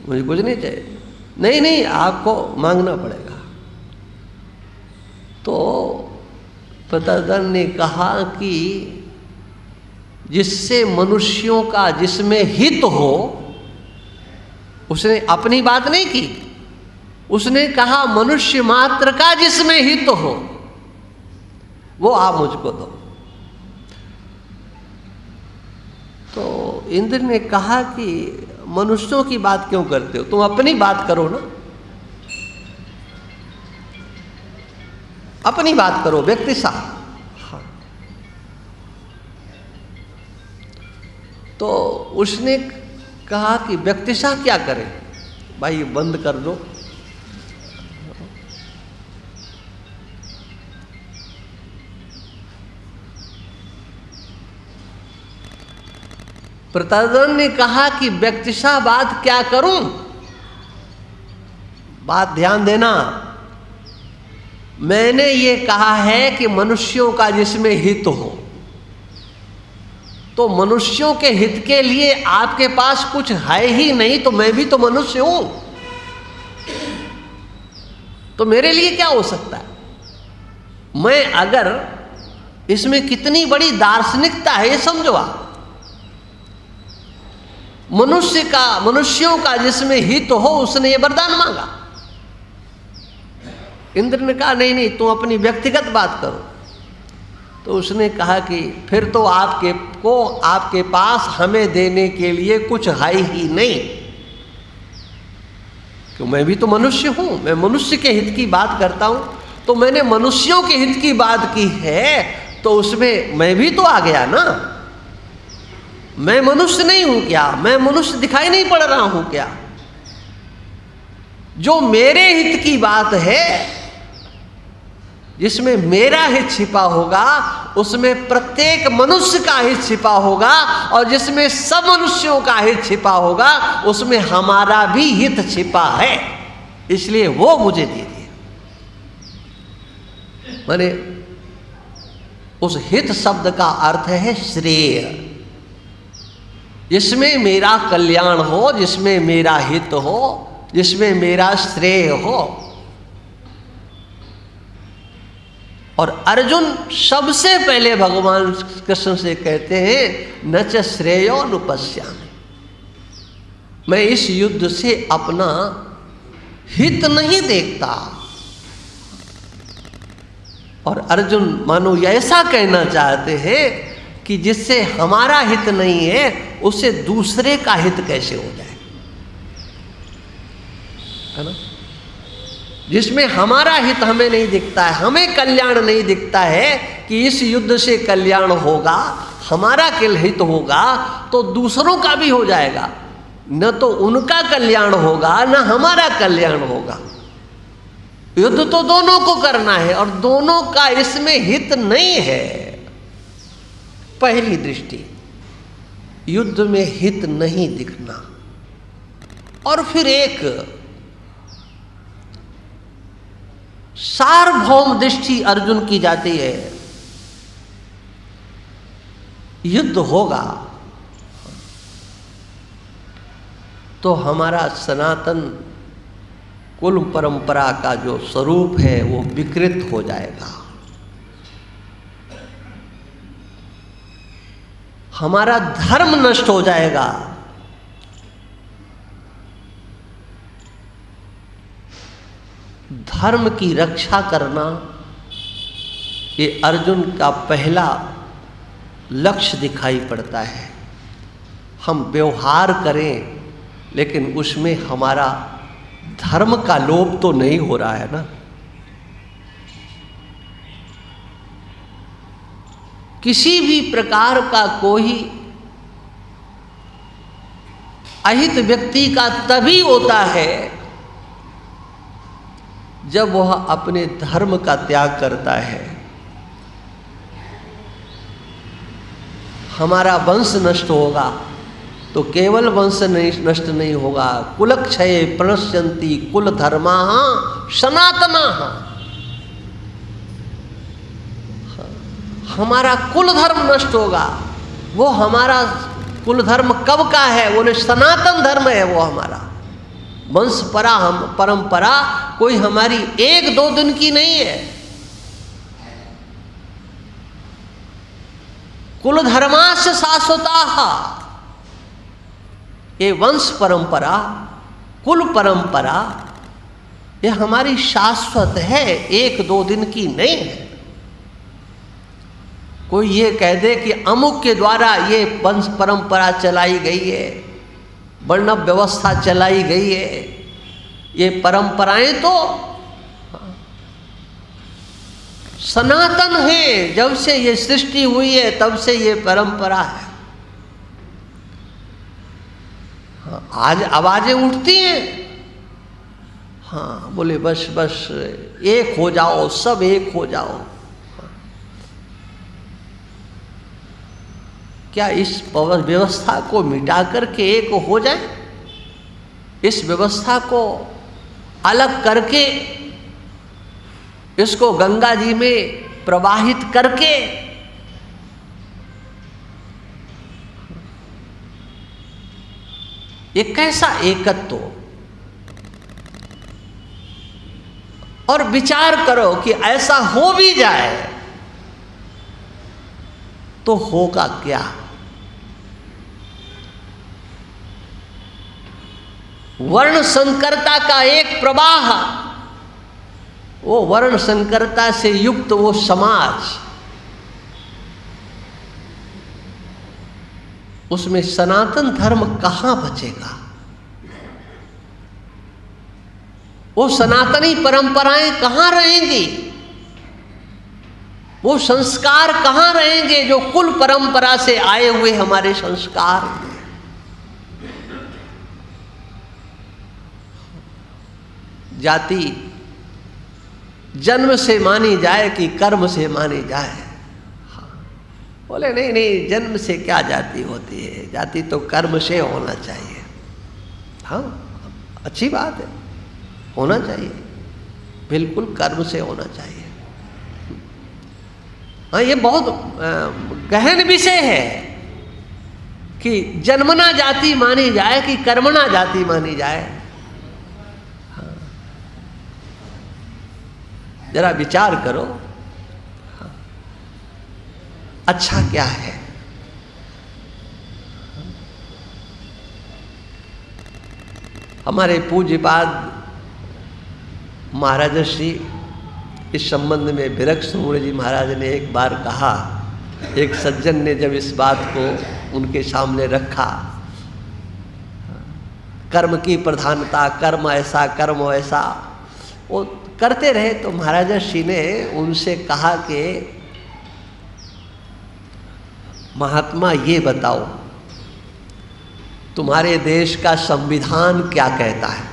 मुझे कुछ नहीं चाहिए। नहीं नहीं, आपको मांगना पड़ेगा। तो प्रत्यर्दन ने कहा कि जिससे मनुष्यों का जिसमें हित हो, उसने अपनी बात नहीं की, उसने कहा मनुष्य मात्र का जिसमें हित हो वो आप मुझको दो। तो इंद्र ने कहा कि मनुष्यों की बात क्यों करते हो, तुम अपनी बात करो ना, अपनी बात करो व्यक्ति सा। हाँ। तो उसने कहा कि व्यक्ति सा क्या करे, भाई बंद कर दो। प्रत्यर्दन ने कहा कि व्यक्तिशा बात क्या करूं, बात ध्यान देना, मैंने ये कहा है कि मनुष्यों का जिसमें हित हो, तो मनुष्यों के हित के लिए आपके पास कुछ है ही नहीं, तो मैं भी तो मनुष्य हूं, तो मेरे लिए क्या हो सकता है? मैं अगर इसमें कितनी बड़ी दार्शनिकता है ये समझो आप। मनुष्यों का जिसमें हित हो उसने ये वरदान मांगा। इंद्र ने कहा नहीं नहीं, तुम अपनी व्यक्तिगत बात करो। तो उसने कहा कि फिर तो आपके पास हमें देने के लिए कुछ है ही नहीं, क्यों मैं भी तो मनुष्य हूं, मैं मनुष्य के हित की बात करता हूं, तो मैंने मनुष्यों के हित की बात की है तो उसमें मैं भी तो आ गया ना। मैं मनुष्य नहीं हूं क्या? मैं मनुष्य दिखाई नहीं पड़ रहा हूं क्या? जो मेरे हित की बात है, जिसमें मेरा हित छिपा होगा, उसमें प्रत्येक मनुष्य का हित छिपा होगा, और जिसमें सब मनुष्यों का हित छिपा होगा उसमें हमारा भी हित छिपा है, इसलिए वो मुझे दे दिया। माने उस हित शब्द का अर्थ है श्रेय, जिसमें मेरा कल्याण हो, जिसमें मेरा हित हो, जिसमें मेरा श्रेय हो। और अर्जुन सबसे पहले भगवान कृष्ण से कहते हैं न च श्रेयो नुपश्यामि, मैं इस युद्ध से अपना हित नहीं देखता। और अर्जुन मानो ऐसा कहना चाहते हैं कि जिससे हमारा हित नहीं है उससे दूसरे का हित कैसे हो जाए, है ना? जिसमें हमारा हित हमें नहीं दिखता है, हमें कल्याण नहीं दिखता है कि इस युद्ध से कल्याण होगा, हमारा हित होगा, तो दूसरों का भी हो जाएगा। न तो उनका कल्याण होगा न हमारा कल्याण होगा। युद्ध तो दोनों को करना है और दोनों का इसमें हित नहीं है। पहली दृष्टि, युद्ध में हित नहीं दिखना। और फिर एक सार्वभौम दृष्टि अर्जुन की जाती है, युद्ध होगा तो हमारा सनातन कुल परंपरा का जो स्वरूप है वो विकृत हो जाएगा, हमारा धर्म नष्ट हो जाएगा। धर्म की रक्षा करना ये अर्जुन का पहला लक्ष्य दिखाई पड़ता है। हम व्यवहार करें लेकिन उसमें हमारा धर्म का लोप तो नहीं हो रहा है ना। किसी भी प्रकार का कोई अहित व्यक्ति का तभी होता है जब वह अपने धर्म का त्याग करता है। हमारा वंश नष्ट होगा तो केवल वंश नष्ट नहीं होगा, कुलक्षये प्रणश्यन्ति कुल धर्माः सनातनाः। हमारा कुल धर्म नष्ट होगा। वो हमारा कुल धर्म कब का है? वो सनातन धर्म है। वो हमारा वंश परंपरा कोई हमारी एक दो दिन की नहीं है। कुल धर्मास्य शाश्वताः। ये वंश परंपरा, कुल परंपरा, ये हमारी शाश्वत है, एक दो दिन की नहीं है। कोई ये कह दे कि अमुक के द्वारा ये वंश परंपरा चलाई गई है, वर्ण व्यवस्था चलाई गई है, ये परंपराएं तो सनातन है। जब से ये सृष्टि हुई है तब से ये परंपरा है। आज आवाजें उठती हैं, हाँ बोले बस बस एक हो जाओ, सब एक हो जाओ। क्या इस व्यवस्था को मिटा करके एक हो जाए? इस व्यवस्था को अलग करके, इसको गंगा जी में प्रवाहित करके ये कैसा एकत्व? और विचार करो कि ऐसा हो भी जाए तो होगा क्या? वर्ण संकरता का एक प्रवाह, वो वर्ण संकरता से युक्त वो समाज, उसमें सनातन धर्म कहाँ बचेगा? वो सनातनी परंपराएं कहाँ रहेंगी? वो संस्कार कहाँ रहेंगे जो कुल परंपरा से आए हुए हमारे संस्कार? जाति जन्म से मानी जाए कि कर्म से मानी जाए? बोले नहीं नहीं, जन्म से क्या जाति होती है, जाति तो कर्म से होना चाहिए। हाँ अच्छी बात है, होना चाहिए, बिल्कुल कर्म से होना चाहिए। हाँ ये बहुत गहन विषय है कि जन्मना जाति मानी जाए कि कर्मणा जाति मानी जाए। हाँ। जरा विचार करो, हाँ। अच्छा क्या है? हमारे पूज्यपाद महाराज श्री इस संबंध में विरक्त सूर्य जी महाराज ने एक बार कहा, एक सज्जन ने जब इस बात को उनके सामने रखा, कर्म की प्रधानता, कर्म ऐसा कर्म ऐसा, वो करते रहे, तो महाराज श्री ने उनसे कहा कि महात्मा ये बताओ तुम्हारे देश का संविधान क्या कहता है?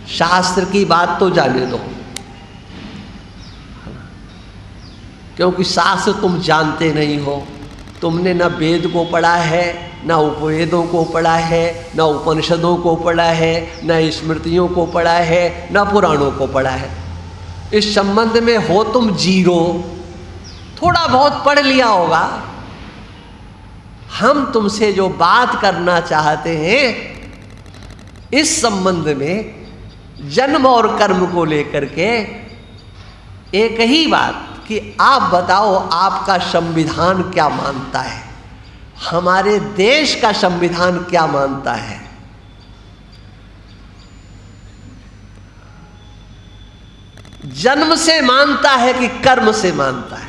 शास्त्र की बात तो जाने दो, क्योंकि शास्त्र तुम जानते नहीं हो। तुमने न वेद को पढ़ा है, न उपवेदों को पढ़ा है, न उपनिषदों को पढ़ा है, न स्मृतियों को पढ़ा है, न पुराणों को पढ़ा है। इस संबंध में हो तुम जीरो, थोड़ा बहुत पढ़ लिया होगा। हम तुमसे जो बात करना चाहते हैं इस संबंध में, जन्म और कर्म को लेकर के, एक ही बात कि आप बताओ आपका संविधान क्या मानता है, हमारे देश का संविधान क्या मानता है। जन्म से मानता है कि कर्म से मानता है?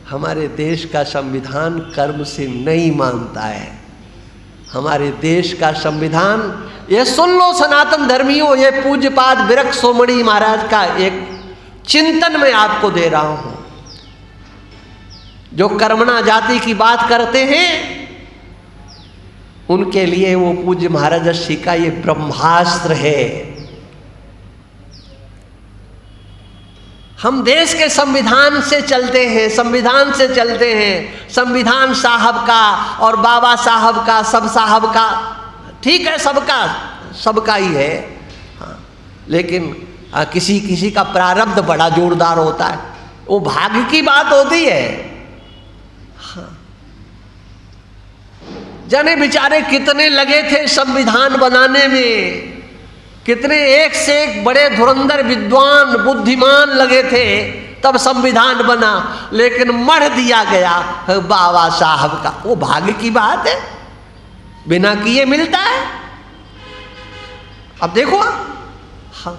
हमारे देश का संविधान कर्म से नहीं मानता है। हमारे देश का संविधान, ये सुन लो सनातन धर्मियों, ये पूज्यपाद विरक्त सोमणी महाराज का एक चिंतन मैं आपको दे रहा हूं। जो कर्मणा जाति की बात करते हैं उनके लिए वो पूज्य महाराज श्री का ये ब्रह्मास्त्र है। हम देश के संविधान से चलते हैं, संविधान से चलते हैं, संविधान साहब का और बाबा साहब का, सब साहब का, ठीक है, सबका ही है। हाँ, लेकिन किसी किसी का प्रारब्ध बड़ा जोरदार होता है, वो भाग्य की बात होती है। हाँ, जाने बेचारे कितने लगे थे संविधान बनाने में, कितने एक से एक बड़े धुरंधर विद्वान बुद्धिमान लगे थे, तब संविधान बना, लेकिन मढ़ दिया गया बाबा साहब का। वो भाग्य की बात है, बिना किए मिलता है। अब देखो, हाँ,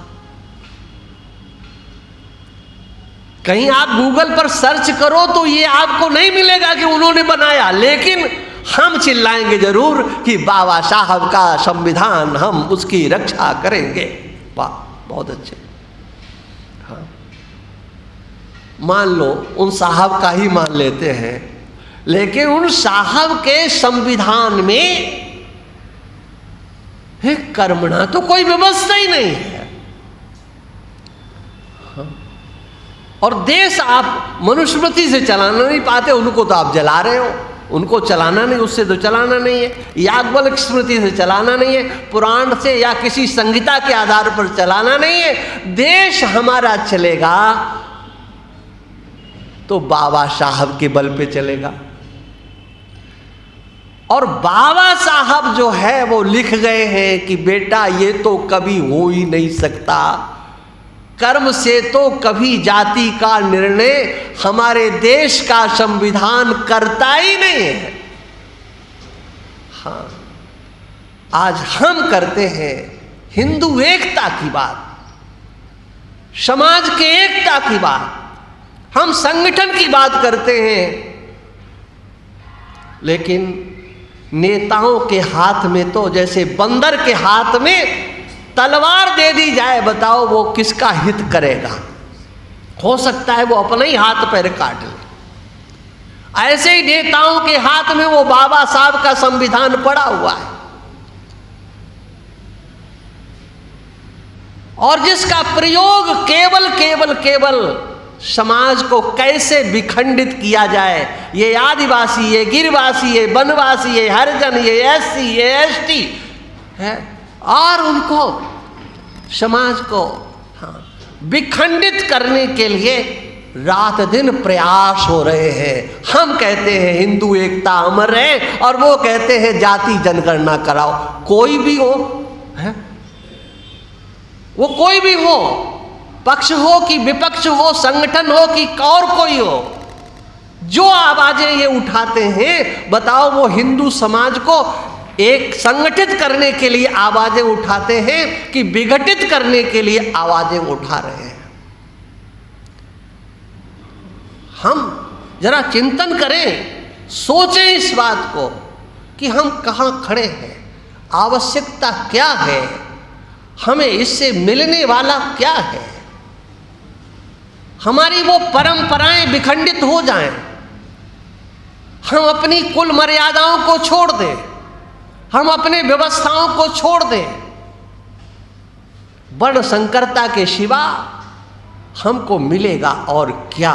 कहीं आप गूगल पर सर्च करो तो ये आपको नहीं मिलेगा कि उन्होंने बनाया, लेकिन हम चिल्लाएंगे जरूर कि बाबा साहब का संविधान, हम उसकी रक्षा करेंगे। वाह, बहुत अच्छे। हाँ, मान लो उन साहब का ही मान लेते हैं, लेकिन उन साहब के संविधान में कर्मणा तो कोई व्यवस्था ही नहीं है। हाँ, और देश आप मनुस्मृति से चलाना नहीं पाते, उनको तो आप जला रहे हो, उनको चलाना नहीं, उससे तो चलाना नहीं है, याज्ञवल्क्य स्मृति से चलाना नहीं है, पुराण से या किसी संहिता के आधार पर चलाना नहीं है। देश हमारा चलेगा तो बाबा साहब के बल पे चलेगा। और बाबा साहब जो है वो लिख गए हैं कि बेटा ये तो कभी हो ही नहीं सकता, कर्म से तो कभी जाति का निर्णय हमारे देश का संविधान करता ही नहीं है। हाँ, आज हम करते हैं हिंदू एकता की बात, समाज के एकता की बात, हम संगठन की बात करते हैं, लेकिन नेताओं के हाथ में तो जैसे बंदर के हाथ में तलवार दे दी जाए, बताओ वो किसका हित करेगा? हो सकता है वो अपना ही हाथ पैर काट ले। ऐसे ही नेताओं के हाथ में वो बाबा साहब का संविधान पड़ा हुआ है, और जिसका प्रयोग केवल समाज को कैसे विखंडित किया जाए, ये आदिवासी, ये गिरवासी, ये वनवासी, ये हरिजन, ये एससी, ये एसटी है, और उनको समाज को, हाँ, विखंडित करने के लिए रात दिन प्रयास हो रहे हैं। हम कहते हैं हिंदू एकता अमर है, और वो कहते हैं जाति जनगणना कराओ। कोई भी हो, है? वो कोई भी हो, पक्ष हो कि विपक्ष हो, संगठन हो कि और कोई हो, जो आवाजें ये उठाते हैं, बताओ वो हिंदू समाज को एक संगठित करने के लिए आवाजें उठाते हैं कि विघटित करने के लिए आवाजें उठा रहे हैं? हम जरा चिंतन करें, सोचें इस बात को कि हम कहाँ खड़े हैं, आवश्यकता क्या है, हमें इससे मिलने वाला क्या है। हमारी वो परंपराएं विखंडित हो जाएं, हम अपनी कुल मर्यादाओं को छोड़ दें, हम अपने व्यवस्थाओं को छोड़ दें, वर्ण संकरता के सिवा हमको मिलेगा और क्या?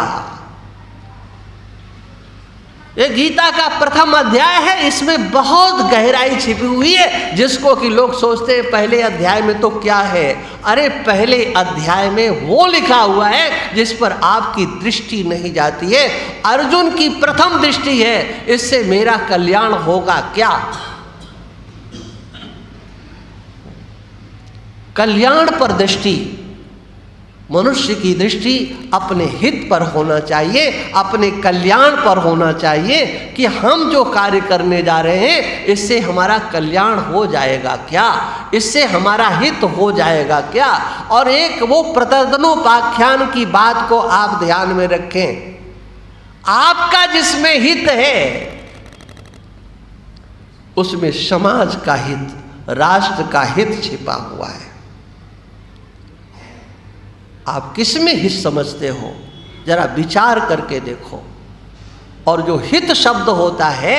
ये गीता का प्रथम अध्याय है, इसमें बहुत गहराई छिपी हुई है, जिसको कि लोग सोचते हैं पहले अध्याय में तो क्या है। अरे पहले अध्याय में वो लिखा हुआ है जिस पर आपकी दृष्टि नहीं जाती है। अर्जुन की प्रथम दृष्टि है, इससे मेरा कल्याण होगा क्या? कल्याण पर दृष्टि, मनुष्य की दृष्टि अपने हित पर होना चाहिए, अपने कल्याण पर होना चाहिए कि हम जो कार्य करने जा रहे हैं इससे हमारा कल्याण हो जाएगा क्या, इससे हमारा हित हो जाएगा क्या। और एक वो प्रतर्दनोपाख्यान की बात को आप ध्यान में रखें, आपका जिसमें हित है उसमें समाज का हित, राष्ट्र का हित छिपा हुआ है। आप किस में हित समझते हो, जरा विचार करके देखो। और जो हित शब्द होता है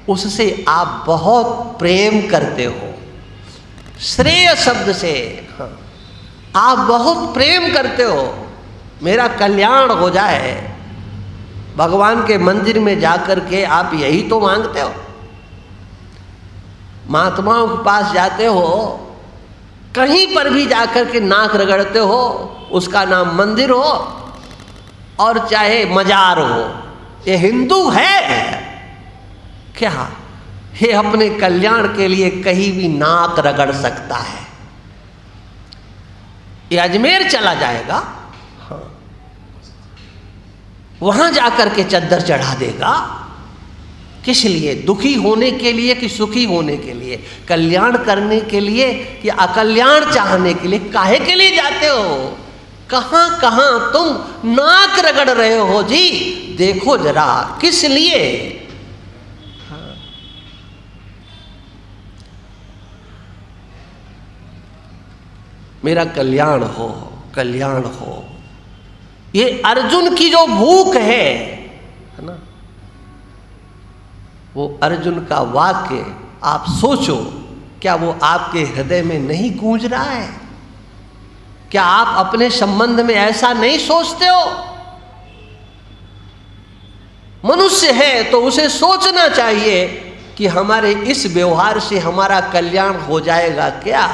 उससे आप बहुत प्रेम करते हो, श्रेय शब्द से आप बहुत प्रेम करते हो। मेरा कल्याण हो जाए, भगवान के मंदिर में जाकर के आप यही तो मांगते हो। महात्माओं के पास जाते हो, कहीं पर भी जाकर के नाक रगड़ते हो, उसका नाम मंदिर हो और चाहे मजार हो, ये हिंदू है क्या? ये अपने कल्याण के लिए कहीं भी नाक रगड़ सकता है। ये अजमेर चला जाएगा, हाँ, वहां जाकर के चद्दर चढ़ा देगा। किस लिए? दुखी होने के लिए कि सुखी होने के लिए? कल्याण करने के लिए कि अकल्याण चाहने के लिए? काहे के लिए जाते हो? कहां कहां तुम नाक रगड़ रहे हो जी, देखो जरा किस लिए? हाँ। मेरा कल्याण हो, कल्याण हो। ये अर्जुन की जो भूख है ना, वो अर्जुन का वाक्य आप सोचो, क्या वो आपके हृदय में नहीं गूंज रहा है? क्या आप अपने संबंध में ऐसा नहीं सोचते हो? मनुष्य है तो उसे सोचना चाहिए कि हमारे इस व्यवहार से हमारा कल्याण हो जाएगा क्या।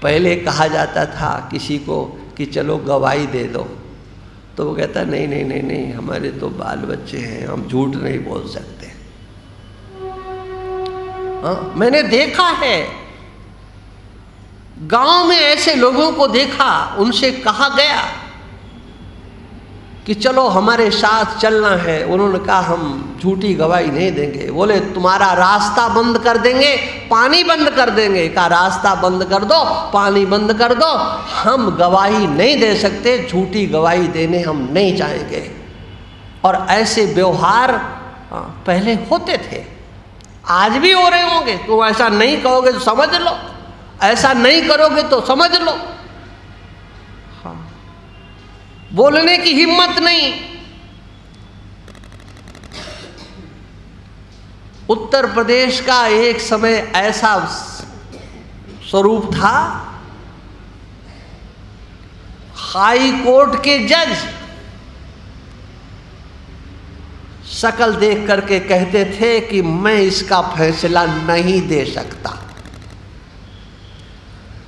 पहले कहा जाता था किसी को कि चलो गवाही दे दो, तो वो कहता नहीं नहीं नहीं नहीं, हमारे तो बाल बच्चे हैं, हम झूठ नहीं बोल सकते। हाँ, मैंने देखा है, गांव में ऐसे लोगों को देखा, उनसे कहा गया कि चलो हमारे साथ चलना है। उन्होंने कहा हम झूठी गवाही नहीं देंगे। बोले तुम्हारा रास्ता बंद कर देंगे, पानी बंद कर देंगे। कहा रास्ता बंद कर दो, पानी बंद कर दो, हम गवाही नहीं दे सकते, झूठी गवाही देने हम नहीं चाहेंगे। और ऐसे व्यवहार पहले होते थे, आज भी हो रहे होंगे। तुम ऐसा नहीं कहोगे तो समझ लो, ऐसा नहीं करोगे तो समझ लो। हाँ, बोलने की हिम्मत नहीं। उत्तर प्रदेश का एक समय ऐसा स्वरूप था, हाई कोर्ट के जज शकल देख करके कहते थे कि मैं इसका फैसला नहीं दे सकता।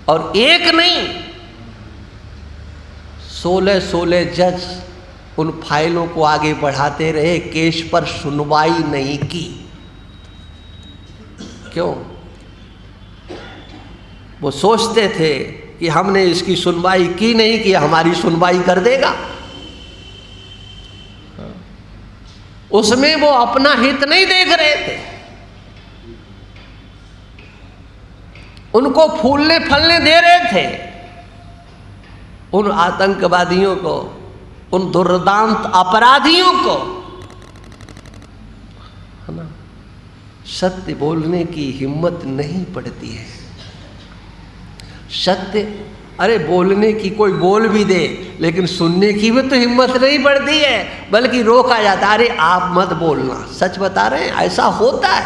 और एक नहीं, 16 जज उन फाइलों को आगे बढ़ाते रहे, केस पर सुनवाई नहीं की। क्यों? वो सोचते थे कि हमने इसकी सुनवाई की नहीं कि हमारी सुनवाई कर देगा। उसमें वो अपना हित नहीं देख रहे थे, उनको फूलने फलने दे रहे थे। उन आतंकवादियों को, उन दुर्दांत अपराधियों को, है ना, सत्य बोलने की हिम्मत नहीं पड़ती है। सत्य, अरे बोलने की कोई बोल भी दे, लेकिन सुनने की भी तो हिम्मत नहीं पड़ती है, बल्कि रोका जाता है। अरे आप मत बोलना, सच बता रहे हैं, ऐसा होता है।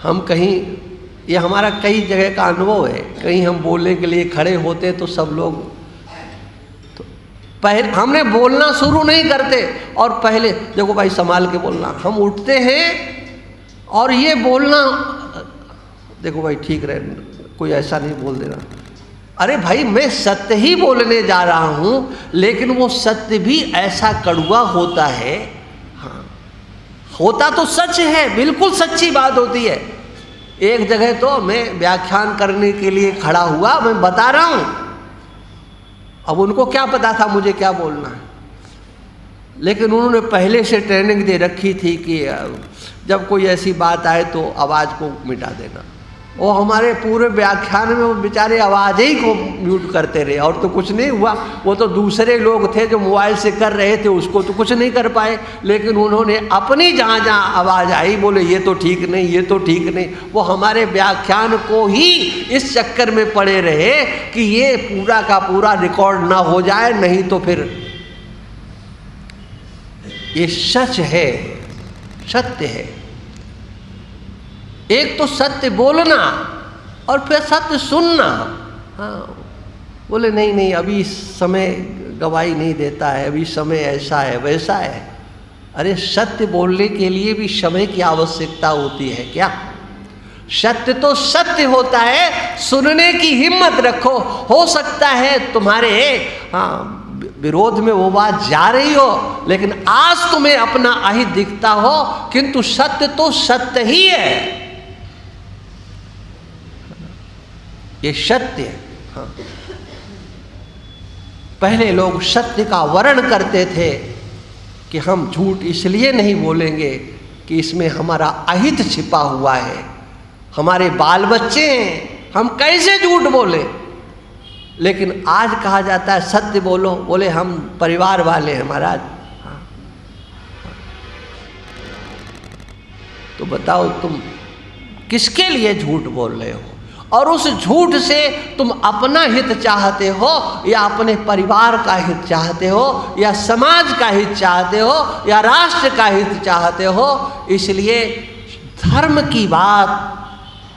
हम कहीं, ये हमारा कई जगह का अनुभव है, कहीं हम बोलने के लिए खड़े होते तो सब लोग तो पहले हमने बोलना शुरू नहीं करते, और पहले देखो भाई संभाल के बोलना, हम उठते हैं और ये बोलना, देखो भाई ठीक रहे, कोई ऐसा नहीं बोल देना। अरे भाई मैं सत्य ही बोलने जा रहा हूँ, लेकिन वो सत्य भी ऐसा कड़वा होता है। हाँ, होता तो सच है, बिल्कुल सच्ची बात होती है। एक जगह तो मैं व्याख्यान करने के लिए खड़ा हुआ, मैं बता रहा हूं, अब उनको क्या पता था मुझे क्या बोलना है, लेकिन उन्होंने पहले से ट्रेनिंग दे रखी थी कि जब कोई ऐसी बात आए तो आवाज़ को मिटा देना। वो हमारे पूरे व्याख्यान में वो बेचारे आवाज़ ही को म्यूट करते रहे, और तो कुछ नहीं हुआ। वो तो दूसरे लोग थे जो मोबाइल से कर रहे थे, उसको तो कुछ नहीं कर पाए, लेकिन उन्होंने अपनी जहाँ जहाँ आवाज़ आई बोले ये तो ठीक नहीं, ये तो ठीक नहीं। वो हमारे व्याख्यान को ही इस चक्कर में पड़े रहे कि ये पूरा का पूरा रिकॉर्ड ना हो जाए, नहीं तो फिर। ये सच है, सत्य है। एक तो सत्य बोलना और फिर सत्य सुनना। हाँ, बोले नहीं नहीं अभी समय गवाही नहीं देता है, अभी समय ऐसा है वैसा है। अरे सत्य बोलने के लिए भी समय की आवश्यकता होती है क्या? सत्य तो सत्य होता है, सुनने की हिम्मत रखो। हो सकता है तुम्हारे विरोध में वो बात जा रही हो, लेकिन आज तुम्हें अपना अहित दिखता हो, किंतु सत्य तो सत्य ही है। ये सत्य है। हाँ। पहले लोग सत्य का वर्ण करते थे कि हम झूठ इसलिए नहीं बोलेंगे कि इसमें हमारा अहित छिपा हुआ है, हमारे बाल बच्चे हैं, हम कैसे झूठ बोले। लेकिन आज कहा जाता है सत्य बोलो, बोले हम परिवार वाले हैं महाराज। हाँ। तो बताओ तुम किसके लिए झूठ बोल रहे हो, और उस झूठ से तुम अपना हित चाहते हो या अपने परिवार का हित चाहते हो या समाज का हित चाहते हो या राष्ट्र का हित चाहते हो। इसलिए धर्म की बात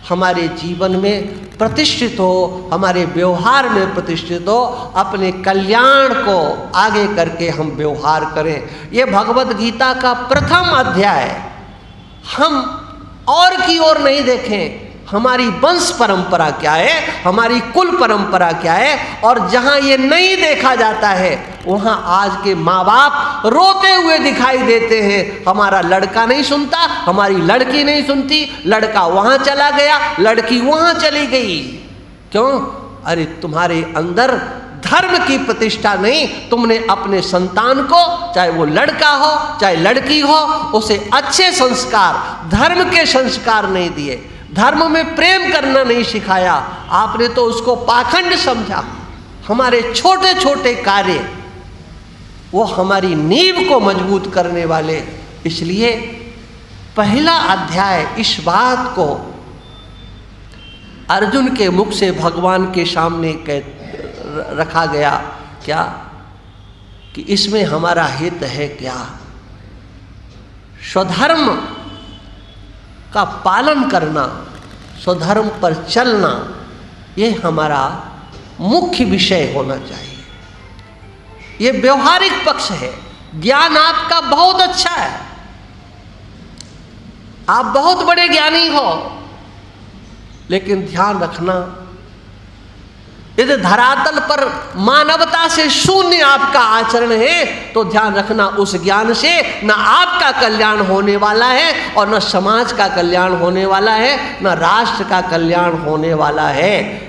हमारे जीवन में प्रतिष्ठित हो, हमारे व्यवहार में प्रतिष्ठित हो, अपने कल्याण को आगे करके हम व्यवहार करें। ये भगवत गीता का प्रथम अध्याय। हम और की ओर नहीं देखें, हमारी वंश परंपरा क्या है, हमारी कुल परंपरा क्या है, और जहाँ ये नहीं देखा जाता है वहाँ आज के माँ बाप रोते हुए दिखाई देते हैं। हमारा लड़का नहीं सुनता, हमारी लड़की नहीं सुनती, लड़का वहाँ चला गया, लड़की वहाँ चली गई। क्यों? अरे तुम्हारे अंदर धर्म की प्रतिष्ठा नहीं। तुमने अपने संतान को, चाहे वो लड़का हो चाहे लड़की हो, उसे अच्छे संस्कार, धर्म के संस्कार नहीं दिए, धर्म में प्रेम करना नहीं सिखाया, आपने तो उसको पाखंड समझा। हमारे छोटे छोटे कार्य वो हमारी नींव को मजबूत करने वाले। इसलिए पहला अध्याय इस बात को अर्जुन के मुख से भगवान के सामने रखा गया, क्या कि इसमें हमारा हित है क्या? स्वधर्म का पालन करना, स्वधर्म पर चलना, ये हमारा मुख्य विषय होना चाहिए। ये व्यवहारिक पक्ष है। ज्ञान आपका बहुत अच्छा है, आप बहुत बड़े ज्ञानी हो, लेकिन ध्यान रखना यदि धरातल पर मानवता से शून्य आपका आचरण है तो ध्यान रखना उस ज्ञान से न आपका कल्याण होने वाला है और न समाज का कल्याण होने वाला है, न राष्ट्र का कल्याण होने वाला है।